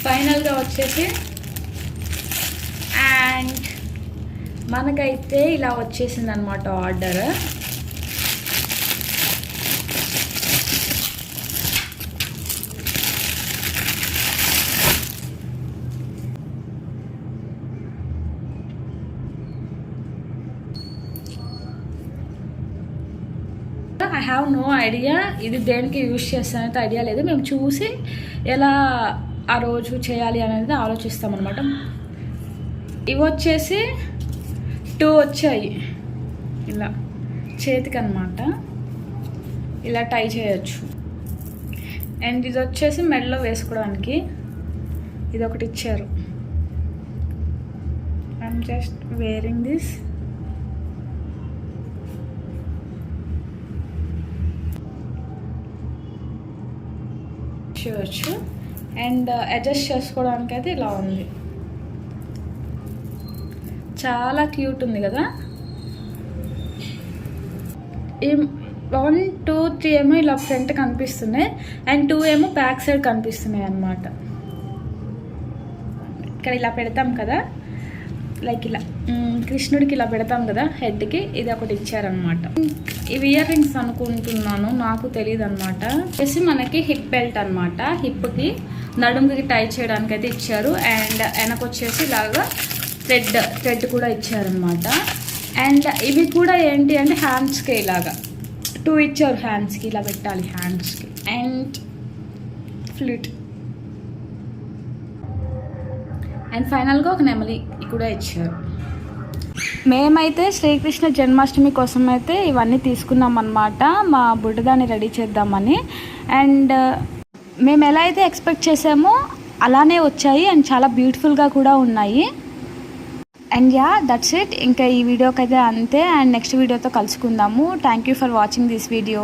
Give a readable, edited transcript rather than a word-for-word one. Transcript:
ఫైనల్గా వచ్చేసి అండ్ మనకైతే ఇలా వచ్చేసింది అనమాట order. I have no idea ఇది దేనికి యూజ్ చేస్తానైతే ఐడియా లేదు. మేము చూసి ఎలా ఆ రోజు చేయాలి అనేది ఆలోచిస్తాం అనమాట. ఇవి వచ్చేసి 2 వచ్చాయి ఇలా చేతికి అనమాట, ఇలా టై చేయొచ్చు. అండ్ ఇది వచ్చేసి మెడలో వేసుకోవడానికి ఇది ఒకటి ఇచ్చారు. I'm just wearing this. చేయొచ్చు అండ్ అడ్జస్ట్ చేసుకోవడానికి అయితే ఇలా ఉంది. చాలా క్యూట్ ఉంది కదా. 1, 2, 3 ఏమో ఇలా ఫ్రంట్ కనిపిస్తున్నాయి అండ్ 2 ఏమో బ్యాక్ సైడ్ కనిపిస్తున్నాయి అన్నమాట. ఇక్కడ ఇలా పెడతాం కదా, లైక్ ఇలా కృష్ణుడికి ఇలా పెడతాం కదా హెడ్కి, ఇది ఒకటి ఇచ్చారనమాట. ఇవి ఇయర్ రింగ్స్ అనుకుంటున్నాను, నాకు తెలియదు అనమాట. వచ్చేసి మనకి హిప్ బెల్ట్ అనమాట, హిప్కి నడుముకి టై చేయడానికి అయితే ఇచ్చారు. అండ్ వెనకొచ్చేసి ఇలాగా థ్రెడ్ కూడా ఇచ్చారనమాట. అండ్ ఇవి కూడా ఏంటి అంటే హ్యాండ్స్కి ఇలాగా 2 ఇచ్చారు, హ్యాండ్స్కి ఇలా పెట్టాలి హ్యాండ్స్కి. అండ్ ఫ్లూట్ అండ్ ఫైనల్గా ఒక నెమలి కూడా ఇచ్చారు. మేమైతే శ్రీకృష్ణ జన్మాష్టమి కోసం అయితే ఇవన్నీ తీసుకున్నాం అన్నమాట, మా బుడ్డదాన్ని రెడీ చేద్దామని. అండ్ మేము ఎలా అయితే ఎక్స్పెక్ట్ చేసామో అలానే వచ్చాయి అండ్ చాలా బ్యూటిఫుల్గా కూడా ఉన్నాయి. And yeah that's it. ఇంకా ఈ వీడియోకి అయితే అంతే. అండ్ నెక్స్ట్ వీడియోతో కలుసుకుందాము. Thank you for watching this video.